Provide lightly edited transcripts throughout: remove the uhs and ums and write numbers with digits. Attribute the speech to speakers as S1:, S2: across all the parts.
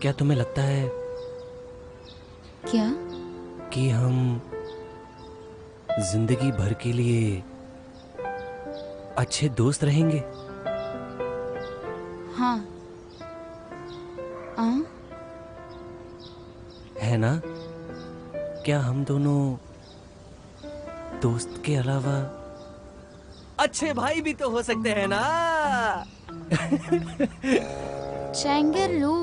S1: क्या तुम्हें लगता है
S2: क्या?
S1: कि हम जिंदगी भर के लिए अच्छे दोस्त रहेंगे?
S2: हाँ। हाँ।
S1: है ना? क्या हम दोनों दोस्त के अलावा अच्छे भाई भी तो हो सकते हैं ना?
S2: चैंगरलू,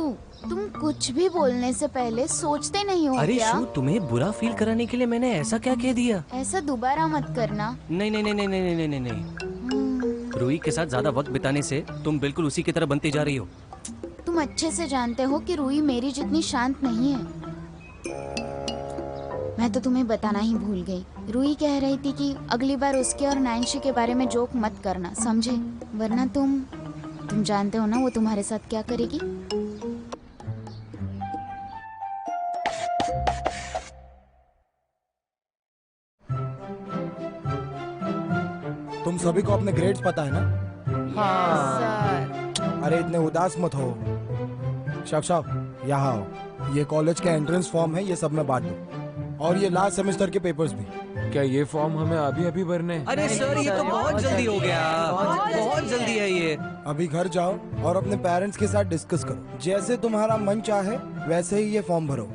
S2: तुम कुछ भी बोलने से पहले सोचते नहीं हो
S1: अरे
S2: क्या?
S1: शू, तुम्हें बुरा फील कराने के लिए मैंने ऐसा क्या कह दिया?
S2: ऐसा दोबारा मत करना।
S1: नहीं नहीं नहीं नहीं नहीं नहीं नहीं नहीं। रूही के साथ ज्यादा वक्त बिताने से तुम बिल्कुल उसी की तरह बनती जा रही हो।
S2: तुम अच्छे से जानते हो कि रूही मेरी जितनी शांत नहीं है। मैं तो तुम्हें बताना ही भूल गई। रूही कह रही थी कि अगली बार उसके और नैन्सी के बारे में जोक मत करना, समझे? वरना तुम जानते हो ना वो तुम्हारे साथ क्या करेगी।
S3: तुम सभी को अपने ग्रेड्स पता है ना?
S2: हाँ।
S3: अरे इतने उदास मत हो। शब यहाँ आओ। ये कॉलेज का एंट्रेंस फॉर्म है, ये सब में बांट दो। और ये लास्ट सेमेस्टर के पेपर्स भी।
S4: क्या ये फॉर्म हमें अभी अभी भरने हैं?
S1: अरे सर, ये तो बहुत जल्दी हो गया। बहुत जल्दी है ये।
S3: अभी घर जाओ और अपने पेरेंट्स के साथ डिस्कस करो। जैसे तुम्हारा मन चाहे वैसे ही ये फॉर्म भरो,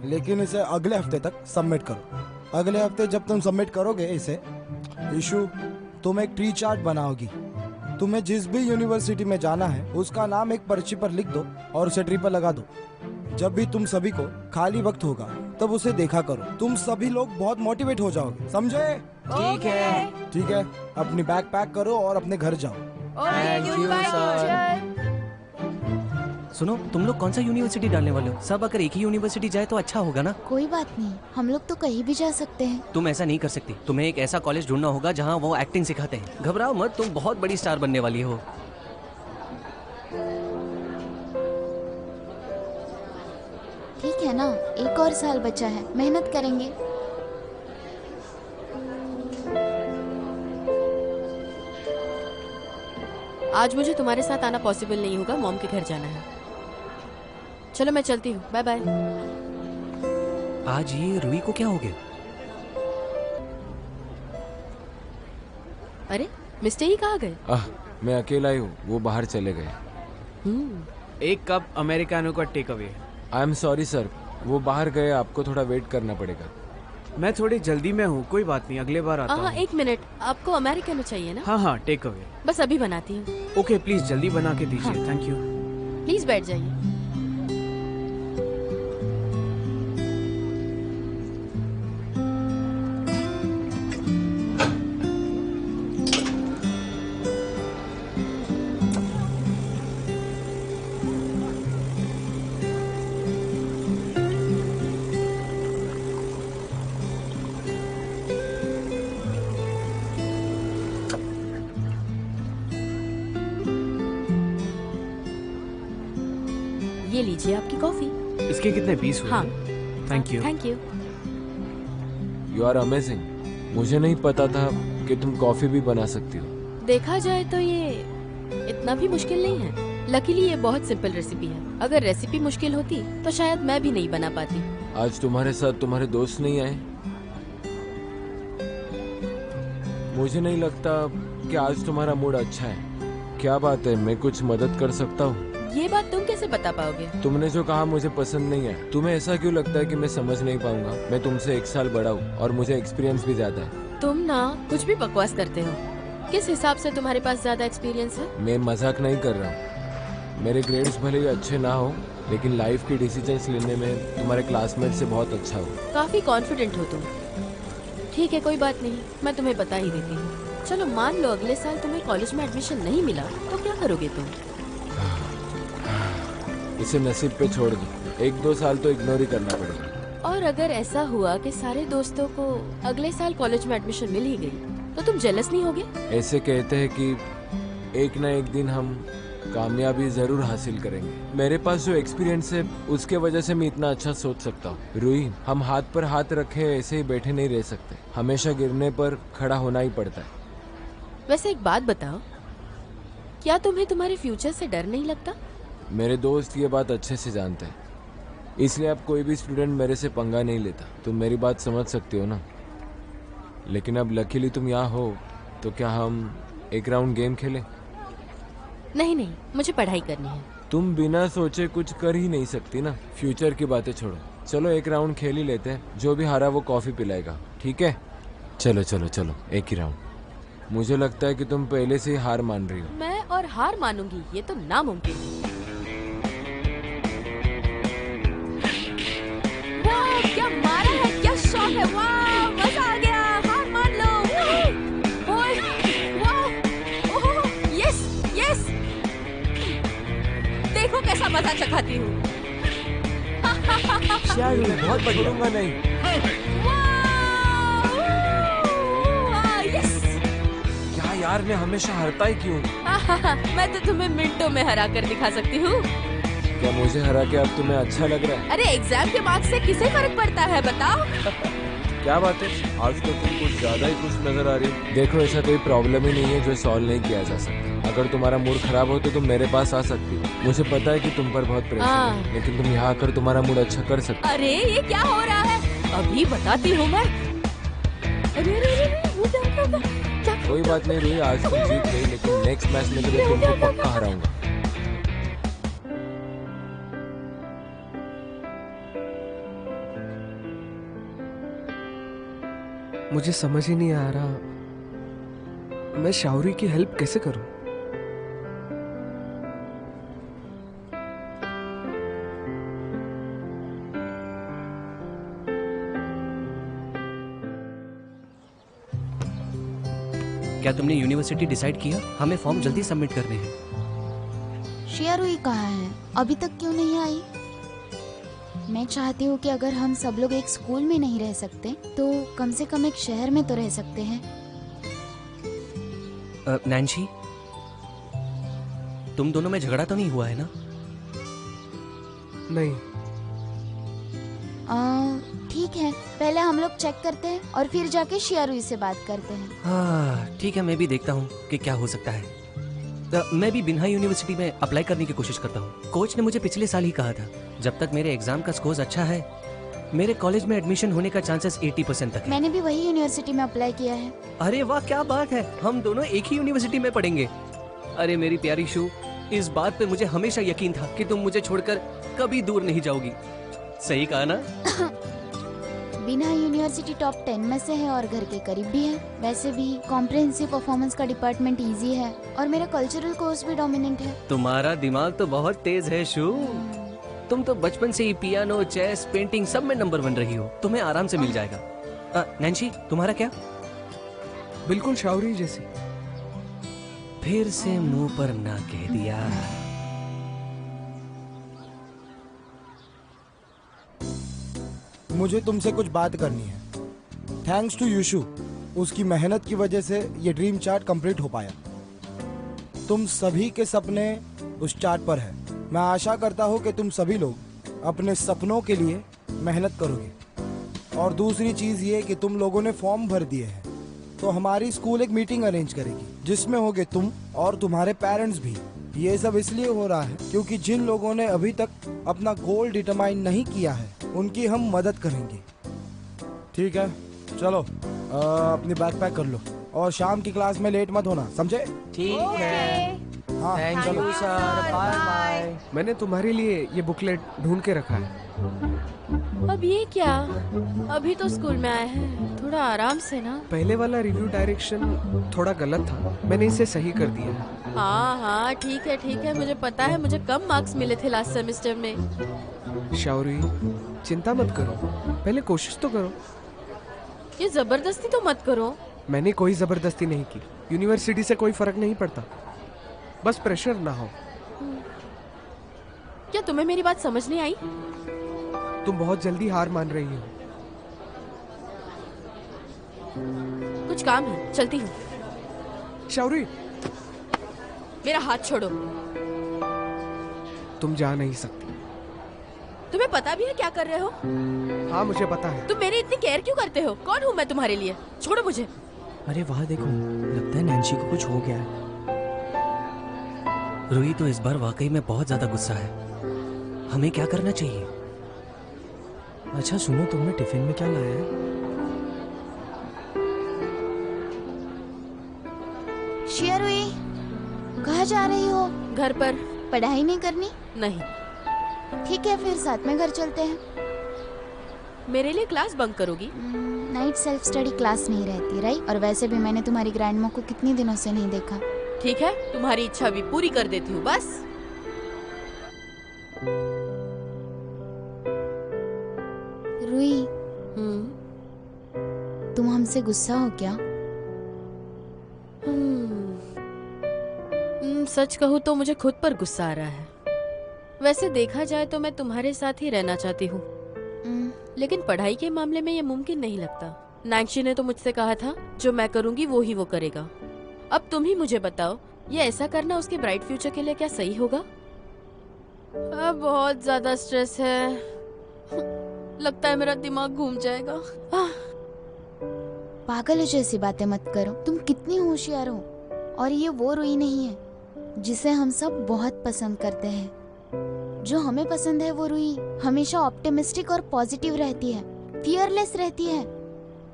S3: लेकिन इसे अगले हफ्ते तक सबमिट करो। अगले हफ्ते जब तुम सबमिट करोगे इसे, इशू तुम एक ट्री चार्ट बनाओगी। तुम्हें जिस भी यूनिवर्सिटी में जाना है उसका नाम एक पर्ची पर लिख दो और उसे ट्री पर लगा दो। जब भी तुम सभी को खाली वक्त होगा तब उसे देखा करो। तुम सभी लोग बहुत मोटिवेट हो जाओगे, समझे?
S4: ठीक है।
S3: ठीक है, अपनी बैग पैक करो और अपने घर जाओ।
S4: Thank you sir.
S1: सुनो, तुम लोग कौन सा यूनिवर्सिटी डालने वाले हो? सब अगर एक ही यूनिवर्सिटी जाए तो अच्छा होगा ना?
S2: कोई बात नहीं, हम लोग तो कहीं भी जा सकते हैं।
S1: तुम ऐसा नहीं कर सकती। तुम्हें एक ऐसा कॉलेज ढूंढना होगा जहाँ वो एक्टिंग सिखाते हैं। घबराओ मत, तुम बहुत बड़ी स्टार बनने वाली हो।
S2: ठीक है ना, एक और साल बचा है, मेहनत करेंगे।
S5: आज मुझे तुम्हारे साथ आना पॉसिबल नहीं होगा, मॉम के घर जाना है। चलो मैं चलती हूँ, बाय बाय।
S1: आज ये रूही को क्या हो गया?
S5: अरे मिस्टर ही कहाँ गए?
S4: मैं अकेला ही हूँ, वो बाहर चले गए।
S6: एक कप अमेरिकानो का take away.
S4: I am sorry sir, वो बाहर गए, आपको थोड़ा वेट करना पड़ेगा।
S6: मैं थोड़ी जल्दी में हूँ, कोई बात नहीं, अगले बार आता
S5: हाँ,
S6: हूँ।
S5: एक मिनट, आपको अमेरिकनो चाहिए ना?
S6: हाँ हाँ, टेक अवे।
S5: बस अभी बनाती हूँ।
S6: ओके, प्लीज जल्दी बना के दीजिए।
S5: हाँ।
S6: Thank you.
S5: प्लीज बैठ जाइए। ये लीजिए आपकी कॉफी।
S6: इसके कितने पीस हुए?
S5: हाँ।
S6: Thank you.
S5: Thank you.
S4: You are amazing. मुझे नहीं पता था कि तुम कॉफी भी बना सकती हो।
S5: देखा जाए तो ये इतना भी मुश्किल नहीं है। लकीली ये बहुत सिंपल रेसिपी है। अगर रेसिपी मुश्किल होती तो शायद मैं भी नहीं बना पाती।
S4: आज तुम्हारे साथ तुम्हारे दोस्त नहीं आए? मुझे नहीं लगता कि आज तुम्हारा मूड अच्छा है। क्या बात है, मैं कुछ मदद कर सकता हूँ?
S5: ये बात तुम कैसे बता पाओगे?
S4: तुमने जो कहा मुझे पसंद नहीं है। तुम्हें ऐसा क्यों लगता है कि मैं समझ नहीं पाऊंगा? मैं तुमसे 1 साल बड़ा हूँ और मुझे एक्सपीरियंस भी ज्यादा है।
S5: तुम ना कुछ भी बकवास करते हो। किस हिसाब से तुम्हारे पास ज्यादा एक्सपीरियंस है?
S4: मैं मजाक नहीं कर रहा हूँ। मेरे ग्रेड्स भले ही अच्छे ना हो, लेकिन लाइफ की डिसीजंस लेने में तुम्हारे क्लासमेट से बहुत अच्छा हो।
S5: काफी कॉन्फिडेंट हो तुम। ठीक है, कोई बात नहीं, मैं तुम्हें बता ही देती हूँ। चलो मान लो अगले साल तुम्हें कॉलेज में एडमिशन नहीं मिला तो क्या करोगे तुम?
S4: इसे नसीब पे छोड़ दो। 1-2 साल तो इग्नोर ही करना पड़ेगा।
S5: और अगर ऐसा हुआ कि सारे दोस्तों को अगले साल कॉलेज में एडमिशन मिल ही गई तो तुम जेलस नहीं होगे?
S4: ऐसे कहते हैं कि एक ना एक दिन हम कामयाबी जरूर हासिल करेंगे। मेरे पास जो एक्सपीरियंस है उसके वजह से मैं इतना अच्छा सोच सकता हूँ। रूही, हम हाथ पर हाथ रखे ऐसे ही बैठे नहीं रह सकते। हमेशा गिरने पर खड़ा होना ही पड़ता है।
S5: वैसे एक बात बताओ, क्या तुम्हें तुम्हारे फ्यूचर से डर नहीं लगता?
S4: मेरे दोस्त ये बात अच्छे से जानते हैं। इसलिए अब कोई भी स्टूडेंट मेरे से पंगा नहीं लेता। तुम मेरी बात समझ सकते हो ना। लेकिन अब लकीली तुम यहाँ हो, तो क्या हम एक राउंड गेम खेलें?
S5: नहीं नहीं, मुझे पढ़ाई करनी है।
S4: तुम बिना सोचे कुछ कर ही नहीं सकती ना। फ्यूचर की बातें छोड़ो, चलो एक राउंड खेल ही लेते हैं। जो भी हारा वो कॉफी पिलाएगा, ठीक है? चलो चलो चलो, एक ही राउंड। मुझे लगता है कि तुम पहले से ही हार मान रही हो।
S5: मैं और हार मानूंगी, ये तो नामुमकिन है। वाह, क्या मारा है, क्या शॉट है, वाह मजा आ गया। हार मान लो। ओए, वाह, ओह, यस यस। देखो कैसा मजा चखाती हूँ।
S4: बहुत बढ़िया। नहीं,
S5: यस।
S4: क्या यार, मैं हमेशा हारता ही क्यों?
S5: मैं तो तुम्हें मिनटों में हरा कर दिखा सकती हूँ।
S4: क्या मुझे हरा के अब तुम्हें अच्छा लग रहा है?
S5: अरे एग्जाम के मार्क्स से किसे फर्क पड़ता है, बताओ।
S4: क्या बात है, आज तो तुम कुछ ज्यादा ही खुश नजर आ रही हो। देखो, ऐसा कोई प्रॉब्लम ही नहीं है जो सॉल्व नहीं किया जा सकता। अगर तुम्हारा मूड खराब हो तो तुम मेरे पास आ सकती हो। मुझे पता है कि तुम पर बहुत प्रेशर है, लेकिन तुम यहाँ आकर तुम्हारा मूड अच्छा कर सकते हो।
S5: अरे ये क्या हो रहा है, अभी बताती हूँ मैं। अरे अरे अरे, वो क्या
S4: कोई बात नहीं रूही, आज तुम जीत गई, लेकिन नेक्स्ट मैच में तो मैं तुमको पक्का हराऊंगा।
S7: मुझे समझ ही नहीं आ रहा मैं शाउरी की हेल्प कैसे करूं।
S1: क्या तुमने यूनिवर्सिटी डिसाइड किया? हमें फॉर्म जल्दी सबमिट करने हैं।
S2: शिया रुई कहाँ है? अभी तक क्यों नहीं आई? मैं चाहती हूँ कि अगर हम सब लोग एक स्कूल में नहीं रह सकते तो कम से कम एक शहर में तो रह सकते हैं।
S1: नैन्सी, तुम दोनों में झगड़ा तो नहीं हुआ है ना?
S7: नहीं।
S2: ठीक है, पहले हम लोग चेक करते हैं और फिर जाके शिया रुई से बात करते हैं।
S1: हाँ ठीक है, मैं भी देखता हूँ कि क्या हो सकता है। मैं भी बिन्हा यूनिवर्सिटी में अप्लाई करने की कोशिश करता हूँ। कोच ने मुझे पिछले साल ही कहा था, जब तक मेरे एग्जाम का स्कोर अच्छा है मेरे कॉलेज में एडमिशन होने का चांसेस 80% तक है।
S2: मैंने भी वही यूनिवर्सिटी में अप्लाई किया है।
S1: अरे वाह, क्या बात है, हम दोनों एक ही यूनिवर्सिटी में पढ़ेंगे। अरे मेरी प्यारी शू, इस बात पे मुझे हमेशा यकीन था कि तुम मुझे छोड़कर कभी दूर नहीं जाओगी। सही कहा ना?
S2: बिना यूनिवर्सिटी टॉप 10 में से है और घर के करीब भी है। वैसे भी कॉम्प्रिहेंसिव परफॉर्मेंस का डिपार्टमेंट इजी है और मेरा कल्चरल कोर्स भी डोमिनेंट है।
S1: तुम्हारा दिमाग तो बहुत तेज है शू। तुम तो बचपन से ही पियानो, चेस, पेंटिंग सब में नंबर 1 रही हो। तुम्हें आराम से मिल जाएगा। नैन्सी, तुम्हारा क्या?
S7: बिल्कुल शाउरी जैसी।
S1: फिर से मुंह पर ना कह दिया।
S3: मुझे तुमसे कुछ बात करनी है। थैंक्स टू यूशु, उसकी मेहनत की वजह से ये ड्रीम चार्ट कंप्लीट हो पाया। तुम सभी के सपने उस चार्ट पर है। मैं आशा करता हूँ कि तुम सभी लोग अपने सपनों के लिए मेहनत करोगे। और दूसरी चीज़ ये कि तुम लोगों ने फॉर्म भर दिए हैं, तो हमारी स्कूल एक मीटिंग अरेंज करेगी जिसमें होगे तुम और तुम्हारे पेरेंट्स भी। ये सब इसलिए हो रहा है क्योंकि जिन लोगों ने अभी तक अपना गोल डिटरमाइन नहीं किया है उनकी हम मदद करेंगे। ठीक है, चलो अपनी बैग पैक कर लो और शाम की क्लास में लेट मत होना, समझे?
S6: ठीक है,
S3: हाँ
S6: थैंक
S3: चलो।
S6: You sir, bye bye.
S7: मैंने तुम्हारे लिए ये बुकलेट ढूंढ के रखा है।
S5: अब ये क्या, अभी तो स्कूल में आए हैं, थोड़ा आराम से ना।
S7: पहले वाला रिव्यू डायरेक्शन थोड़ा गलत था, मैंने इसे सही कर दिया है।
S5: हाँ ठीक है, मुझे पता है, मुझे कम मार्क्स मिले थे लास्ट सेमेस्टर में।
S7: शाउरी, चिंता मत करो, पहले कोशिश तो करो।
S5: ये जबरदस्ती तो मत करो।
S7: मैंने कोई जबरदस्ती नहीं की। यूनिवर्सिटी से कोई फर्क नहीं पड़ता, बस प्रेशर ना हो।
S5: क्या तुम्हें मेरी बात समझ नहीं आई?
S7: तुम बहुत जल्दी हार मान रही हो।
S5: कुछ काम है, चलती हूँ।
S7: शाउरी,
S5: मेरा हाथ छोड़ो।
S7: तुम जा नहीं सकती।
S5: तुम्हें पता भी है क्या कर रहे हो?
S7: हाँ मुझे पता है।
S5: तुम मेरी इतनी केयर क्यों करते हो? कौन हूँ मैं तुम्हारे लिए? छोड़ो मुझे।
S1: अरे वाह, देखो, लगता है नैन्सी को कुछ हो गया है। रूही तो इस बार वाकई में बहुत ज्यादा गुस्सा है। हमें क्या करना चाहिए?
S7: अच्छा सुनो, तुमने टिफिन में क्या लाया है?
S2: शिया रुई, कहाँ जा रही हो?
S5: घर पर।
S2: पढ़ाई नहीं करनी?
S5: नहीं,
S2: ठीक है फिर साथ में घर चलते हैं।
S5: मेरे लिए क्लास बंक करोगी?
S2: नाइट सेल्फ स्टडी क्लास नहीं रहती राइट? और वैसे भी मैंने तुम्हारी ग्रैंड मॉम को कितने दिनों से नहीं देखा।
S5: ठीक है, तुम्हारी इच्छा भी पूरी कर देती हूँ बस।
S2: रुई, तुम हमसे गुस्सा हो क्या?
S5: सच कहूँ तो मुझे खुद पर गुस्सा आ रहा है। वैसे देखा जाए तो मैं तुम्हारे साथ ही रहना चाहती हूँ, लेकिन पढ़ाई के मामले में ये मुमकिन नहीं लगता। नांगशी ने तो मुझसे कहा था जो मैं करूँगी वो ही वो करेगा। अब तुम ही मुझे बताओ, ये ऐसा करना उसके ब्राइट फ्यूचर के लिए क्या सही होगा? अब बहुत ज्यादा स्ट्रेस है, लगता है मेरा दिमाग घूम जाएगा।
S2: पागल जैसी बातें मत करो, तुम कितनी होशियार हो। और ये वो रुई नहीं है जिसे हम सब बहुत पसंद करते हैं। जो हमें पसंद है वो रुई हमेशा ऑप्टिमिस्टिक और पॉजिटिव रहती है, फियरलेस रहती है।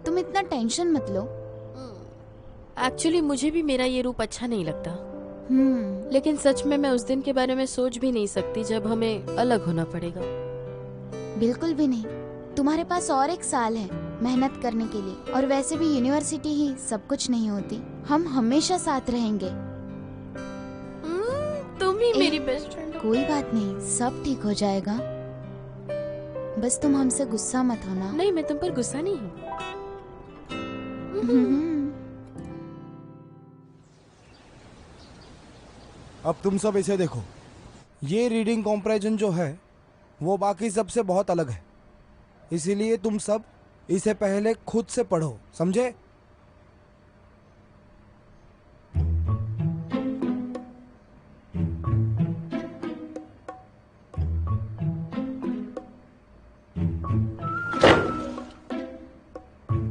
S2: तुम इतना टेंशन मत लो।
S5: एक्चुअली मुझे भी मेरा ये रूप अच्छा नहीं लगता, लेकिन सच में मैं उस दिन के बारे में सोच भी नहीं सकती जब हमें अलग होना पड़ेगा।
S2: बिल्कुल भी नहीं, तुम्हारे पास और एक साल है मेहनत करने के लिए। और वैसे भी यूनिवर्सिटी ही सब कुछ नहीं होती। हम हमेशा साथ रहेंगे।
S5: तुम ही मेरी बेस्ट फ्रेंड।
S2: कोई बात नहीं, सब ठीक हो जाएगा। बस तुम हमसे गुस्सा मत होना।
S5: नहीं, मैं तुम पर गुस्सा नहीं हूँ।
S3: अब तुम सब इसे देखो, ये रीडिंग कॉम्प्रेजन जो है वो बाकी सबसे बहुत अलग है। इसीलिए तुम सब इसे पहले खुद से पढ़ो, समझे?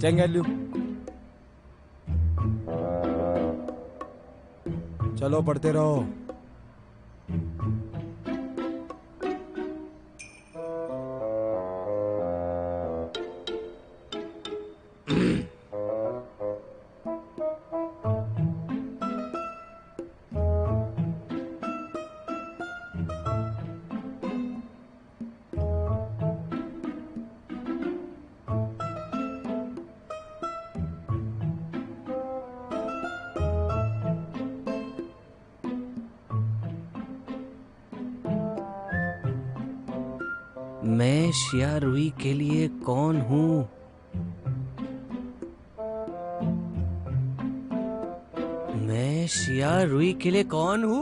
S3: चेंगेल्यू, चलो पढ़ते रहो।
S1: मैं शिया रुई के लिए कौन हूँ? मैं शिया रुई के लिए कौन हूँ?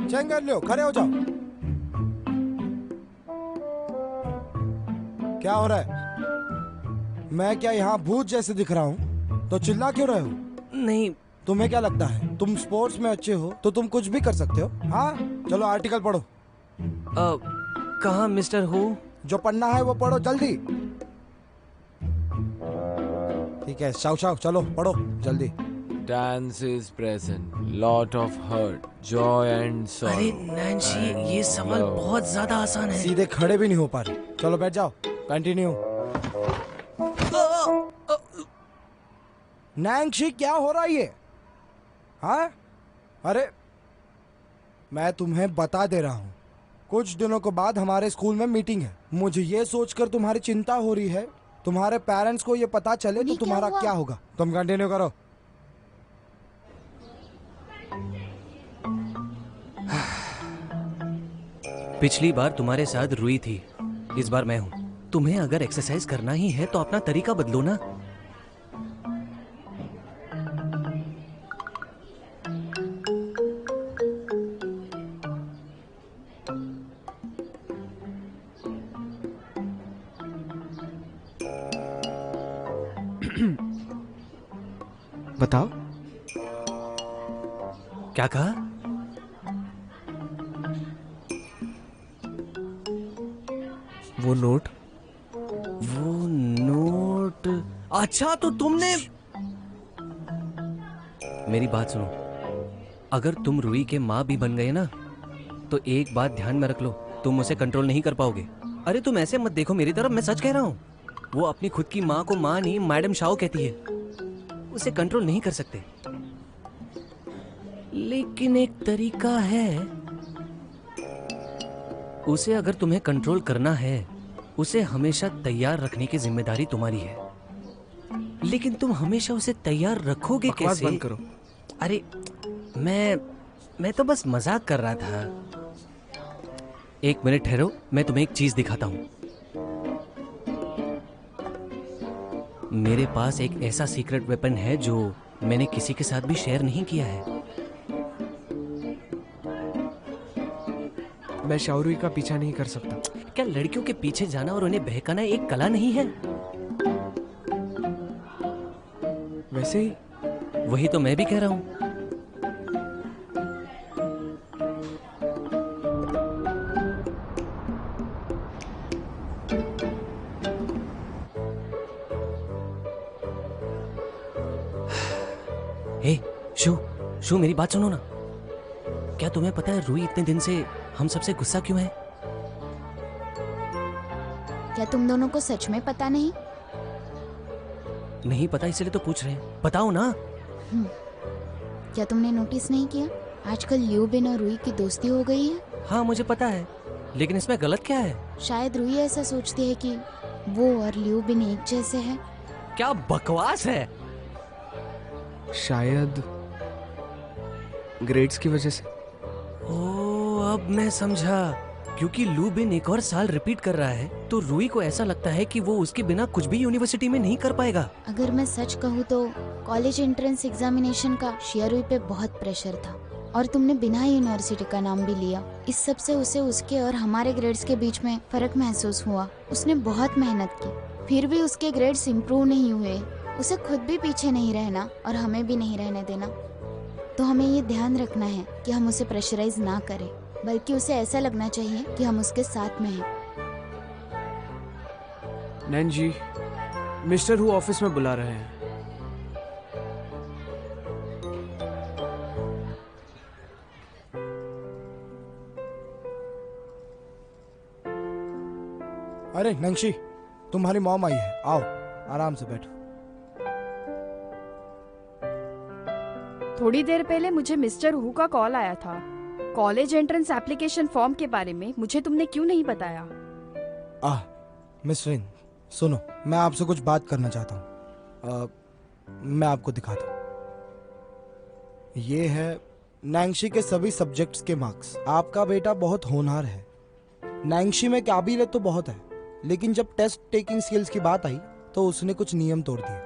S3: चेंगेल्यू, खड़े हो जाओ। क्या हो रहा है? मैं क्या यहाँ भूत जैसे दिख रहा हूँ? तो चिल्ला क्यों रहे हो?
S1: नहीं।
S3: तुम्हें क्या लगता है तुम स्पोर्ट्स में अच्छे हो तो तुम कुछ भी कर सकते हो? हाँ, चलो आर्टिकल पढ़ो।
S1: कहाँ मिस्टर हो?
S3: जो पढ़ना है वो पढ़ो जल्दी। ठीक है, शाव शाव, चलो पढ़ो जल्दी।
S4: Dance is present, lot of hurt, joy and sorrow.
S1: अरे नैन्सी, ये सवाल बहुत ज्यादा आसान है।
S3: सीधे खड़े भी नहीं हो पा रहे। चलो बैठ जाओ, कंटिन्यू। नैन्सी, क्या हो रहा है ये? हाँ? अरे मैं तुम्हें बता दे रहा हूँ, कुछ दिनों के बाद हमारे स्कूल में मीटिंग है। मुझे ये सोचकर तुम्हारी चिंता हो रही है, तुम्हारे पेरेंट्स को ये पता चले तो तुम्हारा क्या होगा। तुम कंटिन्यू करो।
S1: पिछली बार तुम्हारे साथ रुई थी, इस बार मैं हूँ। तुम्हें अगर एक्सरसाइज करना ही है तो अपना तरीका बदलो ना।
S7: बताओ।
S1: क्या कहा?
S7: वो नोट।
S1: अच्छा, तो तुमने मेरी बात सुनो। अगर तुम रुई के माँ भी बन गए ना, तो एक बात ध्यान में रख लो, तुम उसे कंट्रोल नहीं कर पाओगे। अरे तुम ऐसे मत देखो मेरी तरफ, मैं सच कह रहा हूँ। वो अपनी खुद की माँ को माँ नहीं मैडम शाओ कहती है। उसे कंट्रोल नहीं कर सकते, लेकिन एक तरीका है। उसे अगर तुम्हें कंट्रोल करना है, उसे हमेशा तैयार रखने की जिम्मेदारी तुम्हारी है। लेकिन तुम हमेशा उसे तैयार रखोगे
S7: बकवास
S1: कैसे?
S7: बंद करो।
S1: अरे मैं तो बस मजाक कर रहा था। एक मिनट ठहरो, मैं तुम्हें एक चीज दिखाता हूं। मेरे पास एक ऐसा सीक्रेट वेपन है जो मैंने किसी के साथ भी शेयर नहीं किया है।
S7: मैं शाओरुई का पीछा नहीं कर सकता।
S1: क्या लड़कियों के पीछे जाना और उन्हें बहकाना एक कला नहीं है?
S7: वैसे ही
S1: वही तो मैं भी कह रहा हूं। हे शू, मेरी बात सुनो ना। क्या तुम्हें पता है रूही इतने दिन से हम सबसे गुस्सा क्यों है?
S2: क्या तुम दोनों को सच में पता नहीं?
S1: नहीं पता, इसलिए तो पूछ रहे हैं। बताओ ना।
S2: क्या तुमने नोटिस नहीं किया आजकल लियू बिन और रूही की दोस्ती हो गई है?
S1: हाँ मुझे पता है, लेकिन इसमें गलत क्या है?
S2: शायद रूही ऐसा सोचती है कि वो और लियू बिन एक जैसे हैं।
S1: क्या बकवास है।
S7: शायद ग्रेड्स की वजह से।
S1: ओ अब मैं समझा। क्योंकि लू बिन एक और साल रिपीट कर रहा है, तो रूही को ऐसा लगता है कि वो उसके बिना कुछ भी यूनिवर्सिटी में नहीं कर पाएगा।
S2: अगर मैं सच कहूँ तो कॉलेज एंट्रेंस एग्जामिनेशन का शियारुई पे बहुत प्रेशर था, और तुमने बिना यूनिवर्सिटी का नाम भी लिया। इस सब से उसे उसके और हमारे ग्रेड्स के बीच में फर्क महसूस हुआ। उसने बहुत मेहनत की, फिर भी उसके ग्रेड्स इम्प्रूव नहीं हुए। उसे खुद भी पीछे नहीं रहना और हमें भी नहीं रहने देना। तो हमें ये ध्यान रखना है कि हम उसे प्रेशराइज ना करें, बल्कि उसे ऐसा लगना चाहिए कि हम उसके साथ में हैं।
S6: नैन जी, मिस्टर हु ऑफिस में बुला रहे हैं।
S3: अरे नंशी, तुम्हारी मॉम आई है, आओ आराम से बैठो।
S8: थोड़ी देर पहले मुझे मिस्टर हु का कॉल आया था कॉलेज एंट्रेंस एप्लीकेशन फॉर्म के बारे में। मुझे तुमने क्यों नहीं बताया?
S3: मिस रिन, सुनो, मैं आपसे कुछ बात करना चाहता हूँ। मैं आपको दिखाता हूँ। ये है नैंगशी के सभी सब्जेक्ट्स के मार्क्स। आपका बेटा बहुत होनहार है। नैंगशी में काबिलियत तो बहुत है, लेकिन जब टेस्ट टेकिंग स्किल्स की बात आई तो उसने कुछ नियम तोड़ दिए,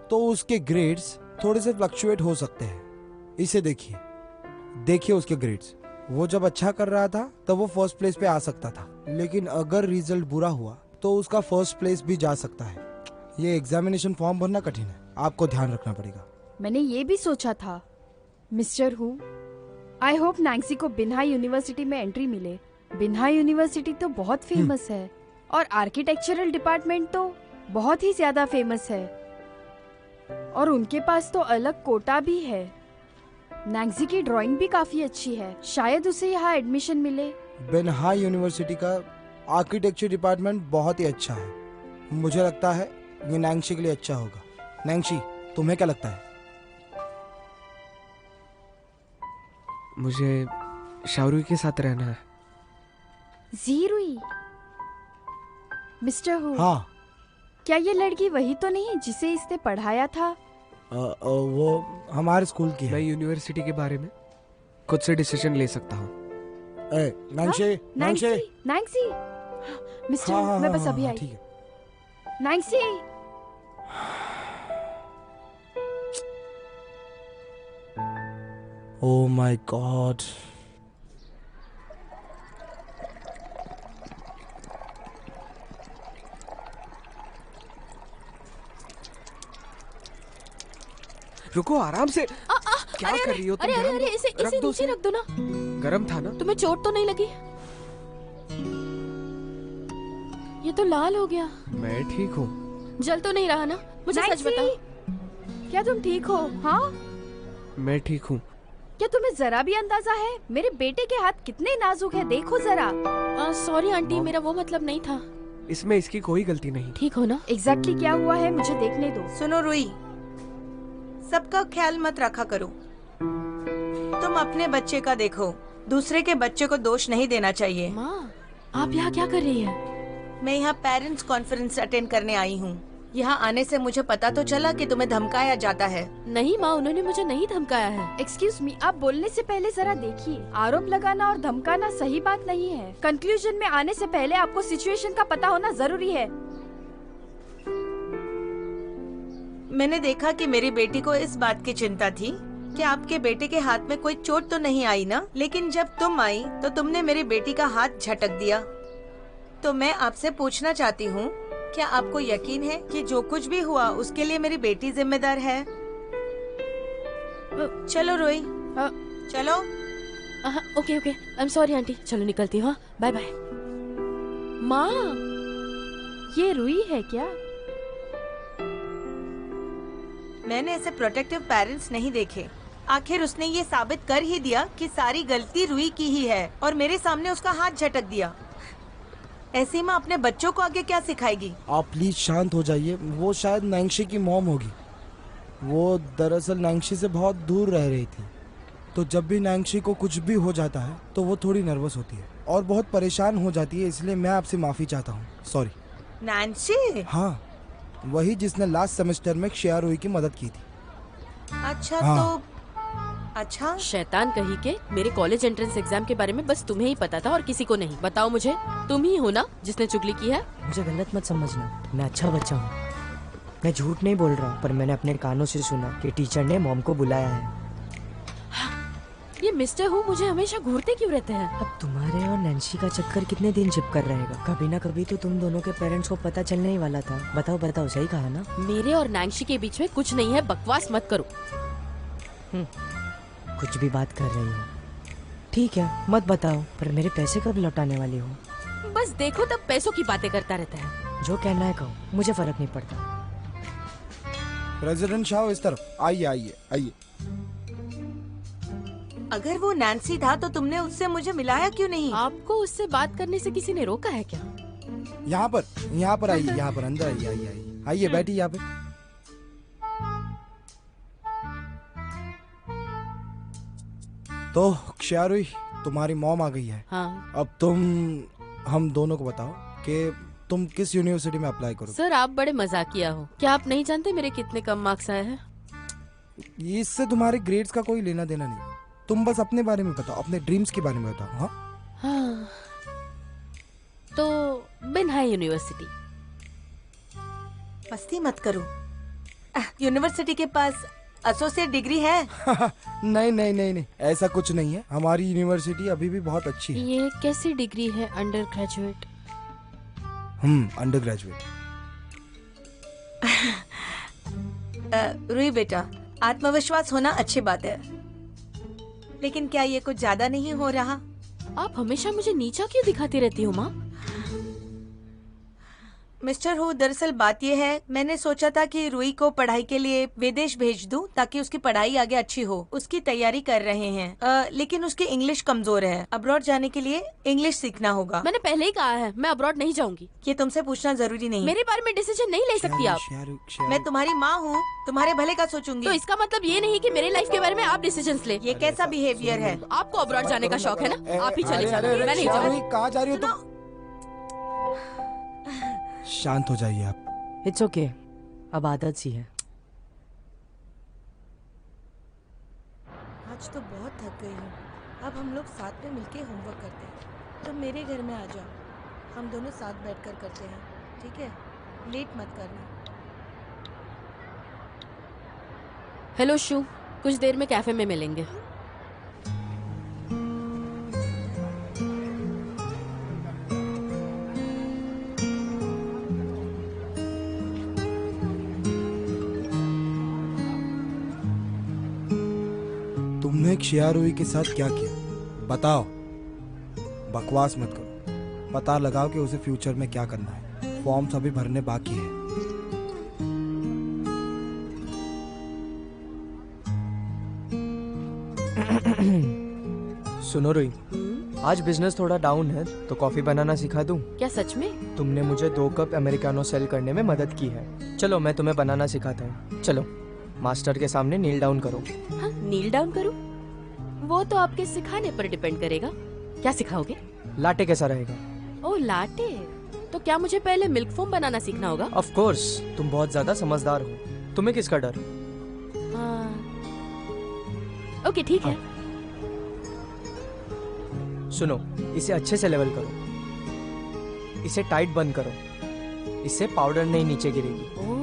S3: तो उसके ग्रेड्स थोड़े से फ्लक्चुएट हो सकते हैं। इसे देखिए उसके ग्रेड्स। वो जब अच्छा कर रहा था तब वो फर्स्ट प्लेस पे आ सकता था, लेकिन अगर रिजल्ट बुरा हुआ तो उसका फर्स्ट प्लेस भी जा सकता है। ये एग्जामिनेशन फॉर्म भरना कठिन है, आपको ध्यान रखना पड़ेगा।
S8: मैंने ये भी सोचा था। Mister who, I hope Nancy को बिन्हा यूनिवर्सिटी में एंट्री मिले। बिन्हा यूनिवर्सिटी तो बहुत फेमस है, और आर्किटेक्चरल डिपार्टमेंट तो बहुत ही ज्यादा फेमस है, और उनके पास तो अलग कोटा भी है। नैंसी की ड्राइंग भी काफी अच्छी है, शायद उसे यहाँ एडमिशन मिले।
S3: बिन्हा यूनिवर्सिटी का आर्किटेक्चर डिपार्टमेंट बहुत ही अच्छा है। मुझे लगता है ये नैंगशी के लिए अच्छा होगा। नैंगशी, तुम्हें क्या लगता है?
S7: मुझे शाओरुई के साथ रहना है।
S8: जीरुई? मिस्टर हु,
S3: हाँ।
S8: क्या ये लड़की वही तो नहीं जिसे इसने पढ़ाया था?
S3: वो हमारे स्कूल की
S7: मैं
S3: है।
S7: यूनिवर्सिटी के बारे में खुद से डिसीजन ले सकता हूँ।
S3: नैंगशी, नैंगशी।
S8: नैंसी, मिस्टर,
S3: हाँ,
S8: मैं बस अभी आई।
S3: ठीक है।
S8: Nancy,
S3: oh my God.
S7: रुको, आराम से। क्या कर रही हो तुम?
S5: अरे अरे
S7: ध्यान
S5: अरे,
S7: दो।
S5: इसे
S7: रख
S5: इसे
S7: दो
S5: नीचे रख दो ना।
S7: गरम था ना?
S5: तुम्हें चोट तो नहीं लगी? ये तो लाल हो गया।
S7: मैं ठीक हूँ।
S5: जल तो नहीं रहा ना? मुझे सच
S8: नैंसी,
S5: बताओ।
S8: क्या तुम ठीक हो? हाँ,
S7: मैं ठीक हूँ।
S8: क्या तुम्हें जरा भी अंदाजा है मेरे बेटे के हाथ कितने नाजुक है? देखो जरा।
S5: सॉरी आंटी, मेरा वो मतलब नहीं था।
S7: इसमें इसकी कोई गलती नहीं।
S5: ठीक हो ना?
S8: एग्जैक्टली क्या हुआ है मुझे देखने दो।
S9: सुनो रुई, सबका ख्याल मत रखा करो। तुम अपने बच्चे का देखो, दूसरे के बच्चे को दोष नहीं देना चाहिए।
S5: माँ, आप यहाँ क्या कर रही है?
S9: मैं यहाँ पेरेंट्स कॉन्फ्रेंस अटेंड करने आई हूँ। यहाँ आने से मुझे पता तो चला कि तुम्हें धमकाया जाता है।
S5: नहीं माँ, उन्होंने मुझे नहीं धमकाया है।
S8: एक्सक्यूज मी, आप बोलने से पहले जरा देखिए। आरोप लगाना और धमकाना सही बात नहीं है। कंक्लूजन में आने से पहले आपको सिचुएशन का पता होना जरूरी है।
S9: मैंने देखा कि मेरी बेटी को इस बात की चिंता थी कि आपके बेटे के हाथ में कोई चोट तो नहीं आई ना, लेकिन जब तुम आई तो तुमने मेरी बेटी का हाथ झटक दिया। तो मैं आपसे पूछना चाहती हूँ, क्या आपको यकीन है कि जो कुछ भी हुआ उसके लिए मेरी बेटी जिम्मेदार है? चलो रोई, चलो।
S5: Okay okay, I am sorry aunty, चलो निकलती हूँ। Bye bye. माँ,
S8: ये रुई है क्या?
S9: मैंने ऐसे प्रोटेक्टिव पेरेंट्स नहीं देखे। आखिर उसने ये साबित कर ही दिया कि सारी गलती रुई की ही है और मेरे सामने उसका हाथ झटक दिया। ऐसी माँ अपने बच्चों को आगे क्या सिखाएगी?
S3: आप प्लीज शांत हो जाइए। वो शायद नैंशी की मॉम होगी। वो दरअसल नैंशी से बहुत दूर रह रही थी, तो जब भी नैंशी को कुछ भी हो जाता है तो वो थोड़ी नर्वस होती है और बहुत परेशान हो जाती है। इसलिए मैं आपसे माफी चाहता हूँ। सॉरी।
S9: नैंशी?
S3: हाँ, वही जिसने लास्ट सेमेस्टर में क्षया रुई की मदद की थी।
S9: अच्छा
S3: हाँ।
S9: तो अच्छा,
S5: शैतान कही के, मेरे कॉलेज एंट्रेंस एग्जाम के बारे में बस तुम्हें ही पता था और किसी को नहीं। बताओ मुझे, तुम ही हो ना जिसने चुगली की है?
S10: मुझे गलत मत समझना, मैं अच्छा बच्चा हूँ। मैं झूठ नहीं बोल रहा, पर मैंने अपने कानों से सुना कि टीचर ने मॉम को बुलाया है।
S5: ये मिस्टर हूँ मुझे हमेशा घूरते क्यों रहते हैं?
S10: अब तुम्हारे और नैंसी का चक्कर कितने दिन चिपकर रहेगा? कभी ना कभी तो तुम दोनों के पेरेंट्स को पता चलने ही वाला था। बताओ बताओ, सही कहा ना?
S5: मेरे और नैंसी के बीच में कुछ नहीं है, बकवास मत करो।
S10: कुछ भी बात कर रही हो। ठीक है, मत बताओ, पर मेरे पैसे कब लौटाने वाली हो?
S5: बस देखो, तब पैसों की बातें करता रहता है।
S10: जो कहना है कहो, मुझे फर्क नहीं पड़ता।
S3: प्रेसिडेंट शाह, इस तरफ आइए आइए आइए।
S9: अगर वो नैंसी था तो तुमने उससे मुझे मिलाया क्यों नहीं?
S5: आपको उससे बात करने से किसी ने रोका है क्या?
S3: यहाँ पर आइए, यहाँ पर अंदर आइए आइए आइए आइए, बैठिए यहाँ पे। तो क्षया रुई, तुम्हारी मॉम आ गई है।
S5: हाँ।
S3: अब तुम हम दोनों को बताओ कि तुम किस यूनिवर्सिटी में अप्लाई करोगे।
S5: सर, आप बड़े मजाकिया हो। क्या आप नहीं जानते मेरे कितने कम मार्क्स आए हैं?
S3: इससे तुम्हारे ग्रेड्स का कोई लेना देना नहीं। तुम बस अपने बारे में बताओ, अपने ड्रीम्स के बारे में बताओ।
S5: हाँ, तो बिन्हाई यूनिवर्सिटी।
S9: मस्ती मत करो। यूनिवर्सिटी के पास एसोसिएट डिग्री है?
S3: नहीं नहीं नहीं नहीं, ऐसा कुछ नहीं है। हमारी यूनिवर्सिटी अभी भी बहुत अच्छी है।
S5: ये कैसी डिग्री है? Under graduate?
S3: Under graduate.
S9: रुई बेटा, आत्मविश्वास होना अच्छी बात है, लेकिन क्या ये कुछ ज्यादा नहीं हो रहा?
S5: आप हमेशा मुझे नीचा क्यों दिखाती रहती हो माँ?
S9: मिस्टर हु, दरअसल बात ये है, मैंने सोचा था कि रुई को पढ़ाई के लिए विदेश भेज दूं ताकि उसकी पढ़ाई आगे अच्छी हो। उसकी तैयारी कर रहे हैं, लेकिन उसकी इंग्लिश कमजोर है। अब्रॉड जाने के लिए इंग्लिश सीखना होगा।
S5: मैंने पहले ही कहा है, मैं अब्रॉड नहीं जाऊंगी।
S9: ये तुमसे पूछना जरूरी नहीं।
S5: मेरे बारे में डिसीजन नहीं ले सकती आप।
S9: मैं तुम्हारी माँ हूँ, तुम्हारे भले का सोचूंगी।
S5: तो इसका मतलब ये नहीं कि मेरे लाइफ के बारे में आप डिसीजन ले।
S9: ये कैसा बिहेवियर है?
S5: आपको अब्रॉड जाने का शौक है ना? आप ही चले जाओ, मैं नहीं जाऊंगी।
S3: कहाँ जा रही हो तुम? शांत हो जाइए आप।
S10: इट्स ओके, अब आदत सी है।
S9: आज तो बहुत थक गई हूँ। अब हम लोग साथ में मिलके होमवर्क करते हैं। तुम मेरे घर में आ जाओ, हम दोनों साथ बैठकर करते हैं, ठीक है? लेट मत करना।
S5: हेलो शू, कुछ देर में कैफे में मिलेंगे।
S3: तुमने क्षया रुई के साथ क्या किया? बताओ, बकवास मत करो। पता लगाओ कि उसे फ्यूचर में क्या करना है। फॉर्म्स अभी भरने बाकी है।
S10: सुनो रुई, आज बिजनेस थोड़ा डाउन है तो कॉफी बनाना सिखा दूं?
S5: क्या सच में?
S10: तुमने मुझे 2 कप अमेरिकानो सेल करने में मदद की है। चलो मैं तुम्हें बनाना सिखाता हूँ। चलो मास्टर के सामने नील डाउन करो।
S5: हाँ, नील डाउन करूं? वो तो आपके सिखाने पर डिपेंड करेगा। क्या सिखाओगे?
S10: लाटे कैसा रहेगा?
S5: ओह लाटे, तो क्या मुझे पहले मिल्क फोम बनाना सीखना होगा?
S10: ऑफ कोर्स, तुम बहुत ज्यादा समझदार हो। तुम्हें किसका डर?
S5: हाँ। ओके ठीक है।
S10: सुनो, इसे अच्छे से लेवल करो, इसे टाइट बंद करो, इससे पाउडर नहीं नीचे गिरेगी।
S5: ओह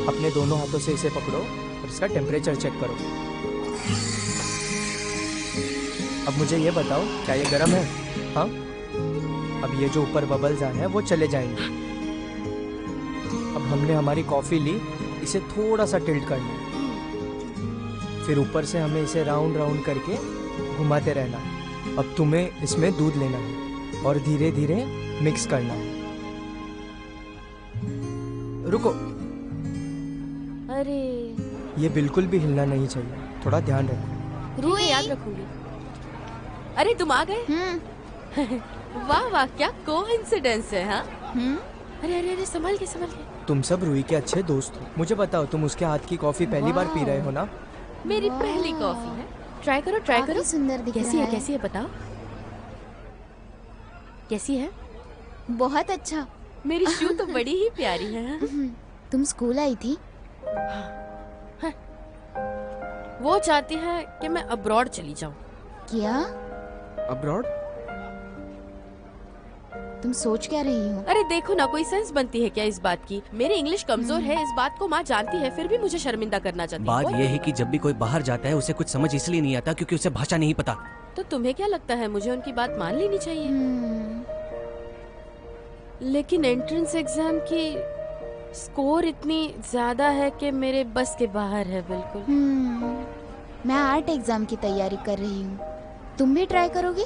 S10: अपने दोनों हाथों से इसे पकड़ो और इसका टेम्परेचर चेक करो। अब मुझे ये बताओ, क्या ये गर्म है? हाँ, अब ये जो ऊपर बबल्स आ रहे हैं वो चले जाएंगे। अब हमने हमारी कॉफी ली, इसे थोड़ा सा टिल्ट करना है, फिर ऊपर से हमें इसे राउंड राउंड करके घुमाते रहना है। अब तुम्हें इसमें दूध लेना है और धीरे धीरे मिक्स करना है। रुको,
S5: अरे
S10: ये बिल्कुल भी हिलना नहीं चाहिए, थोड़ा ध्यान रखो।
S5: रुई, याद रखूंगी। अरे तुम आ गए? वाह वाह, क्या कोइंसिडेंस है। हाँ अरे अरे अरे, संभल के संभल के।
S10: तुम सब रुई के अच्छे दोस्त हो। मुझे बताओ, तुम उसके हाथ की कॉफी पहली बार पी रहे हो ना?
S5: मेरी पहली कॉफी है। ट्राई करो ट्राई करो।
S2: सुंदर दिख
S5: कैसी
S2: रहा
S5: है कैसी है बताओ, कैसी है?
S2: बहुत अच्छा।
S5: मेरी शू तो बड़ी ही प्यारी है।
S2: तुम स्कूल आई थी?
S5: वो चाहती है कि मैं अब्रॉड चली जाऊं।
S2: क्या?
S7: अब्रॉड?
S2: तुम सोच क्या रही हो?
S5: अरे देखो ना, कोई सेंस बनती है क्या इस बात की? मेरी इंग्लिश कमजोर है, इस बात को माँ जानती है, फिर भी मुझे शर्मिंदा करना चाहती है।
S1: बात यह है कि जब भी कोई बाहर जाता है उसे कुछ समझ इसलिए नहीं आता क्योंकि उसे भाषा नहीं पता।
S5: तो तुम्हें क्या लगता है, मुझे उनकी बात मान लेनी चाहिए? लेकिन एंट्रेंस एग्जाम की स्कोर इतनी ज्यादा है कि मेरे बस के बाहर है बिल्कुल।
S2: मैं आर्ट एग्जाम की तैयारी कर रही हूँ, तुम भी ट्राई करोगी?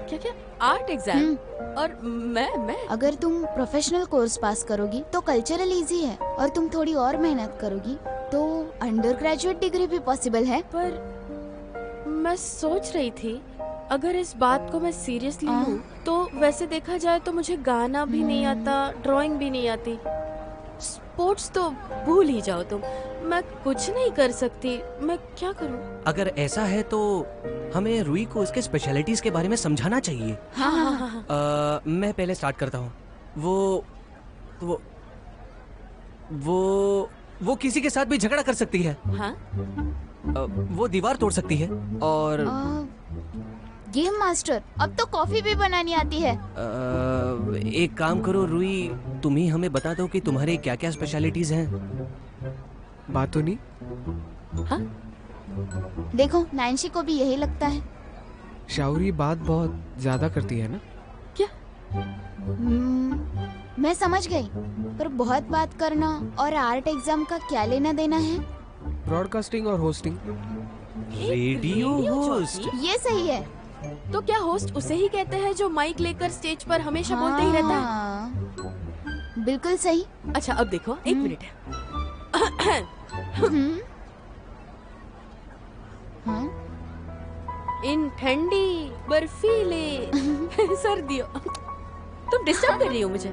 S5: क्या क्या? Art exam? और मैं
S2: अगर तुम प्रोफेशनल कोर्स पास करोगी तो कल्चरल इजी है, और तुम थोड़ी और मेहनत करोगी तो अंडर ग्रेजुएट डिग्री भी पॉसिबल है।
S5: पर मैं सोच रही थी, अगर इस बात को मैं सीरियसली लूं तो वैसे देखा जाए तो मुझे गाना भी नहीं आता, ड्राइंग भी नहीं आती, स्पोर्ट्स तो भूल ही जाओ तुम। मैं कुछ नहीं कर सकती, मैं क्या करूं?
S1: अगर ऐसा है तो हमें रुई को उसके स्पेशलिटीज के बारे में समझाना चाहिए।
S5: हाँ।
S1: मैं पहले स्टार्ट करता हूँ। वो किसी के साथ भी झगड़ा कर सकती है।
S5: हाँ?
S1: वो दीवार तोड़ सकती है और
S2: गेम मास्टर, अब तो कॉफी भी बनानी आती है।
S1: एक काम करो रुई, तुम ही हमें बता दो कि तुम्हारे क्या क्या स्पेशलिटीज हैं।
S7: बात तो नहीं?
S5: हाँ?
S2: देखो, नैन्सी को भी यही लगता है।
S7: शाउरी बात बहुत ज्यादा करती है ना?
S5: क्या?
S2: मैं समझ गई, पर बहुत बात करना और आर्ट एग्जाम का क्या लेना देना है?
S7: ब्रॉडकास्टिंग और होस्टिंग।
S1: रेडियो होस्ट,
S2: ये सही है।
S5: तो क्या होस्ट उसे ही कहते हैं जो माइक लेकर स्टेज पर हमेशा बोलते ही रहता है?
S2: बिल्कुल सही।
S5: अच्छा अब देखो, एक मिनट। इन ठंडी बर्फीले सर्दियों, तुम डिस्टर्ब कर रही हो मुझे।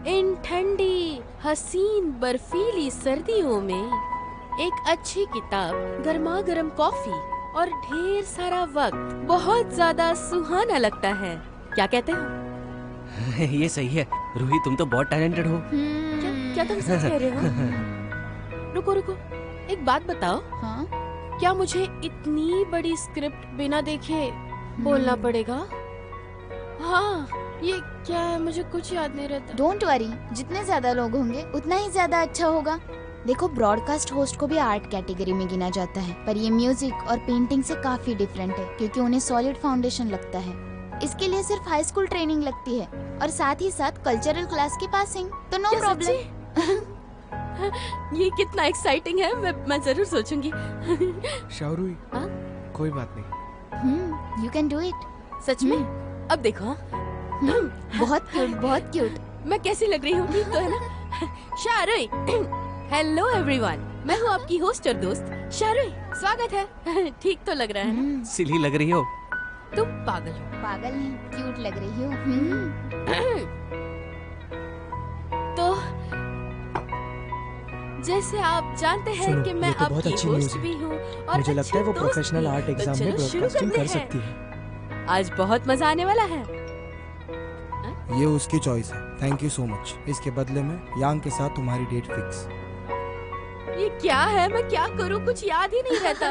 S5: इन ठंडी हसीन बर्फीली सर्दियों में एक अच्छी किताब, गर्मा गर्म कॉफी और ढेर सारा वक्त बहुत ज्यादा सुहाना लगता है। क्या कहते हो?
S1: ये सही है रूही, तुम तो बहुत टैलेंटेड हो।
S5: क्या तुम सच कह रहे हो? रुको रुको, एक बात बताओ।
S2: हाँ?
S5: क्या मुझे इतनी बड़ी स्क्रिप्ट बिना देखे बोलना पड़ेगा? हाँ, ये क्या है, मुझे कुछ याद नहीं रहता।
S2: डोंट वरी, जितने ज्यादा लोग होंगे उतना ही ज्यादा अच्छा होगा। देखो, ब्रॉडकास्ट होस्ट को भी आर्ट कैटेगरी में गिना जाता है, पर ये म्यूजिक और पेंटिंग से काफी डिफरेंट है क्योंकि उन्हें सॉलिड फाउंडेशन लगता है। इसके लिए सिर्फ हाई स्कूल ट्रेनिंग लगती है और साथ ही साथ कल्चरल क्लास की पासिंग, तो नो प्रॉब्लम।
S5: ये कितना एक्साइटिंग है, मैं जरूर सोचूंगी।
S7: शाउरी, कोई बात नहीं,
S2: यू कैन डू इट।
S5: सच में? अब देखो हाँ।
S2: बहुत क्यूट, बहुत क्यूट।
S5: मैं कैसी लग रही हूँ? ठीक तो है ना? शारुई। हेलो एवरीवन, मैं हूँ आपकी होस्ट और दोस्त शारुई। स्वागत है। ठीक तो लग रहा है ना?
S1: सिली लग रही हो।
S5: तुम पागल हो।
S2: पागल नहीं, क्यूट लग रही हो।
S5: तो जैसे आप जानते हैं
S10: सुनो,
S5: कि मैं
S10: ये तो बहुत
S5: आपकी
S10: अच्छी
S5: होस्ट
S10: न्यूज़ है।
S5: भी हूँ और
S10: मुझे लगता है वो
S5: अच्छी दोस्त
S10: प्रोफेशनल
S5: भी।
S10: आर्ट
S5: तो
S10: एग्जाम में
S5: चलो शुरू
S10: ब्रॉडकास्टिंग
S5: करते
S10: कर
S5: हैं।
S10: सकती है।
S5: आज बहुत मजा आने वाला है।
S3: ये उसकी चॉइस है। Thank you so much. इसके बदले में यांग के साथ तुम्हारी डेट फिक्स।
S5: ये क्या है? मैं क्या करूँ? कुछ याद ही नहीं रहता।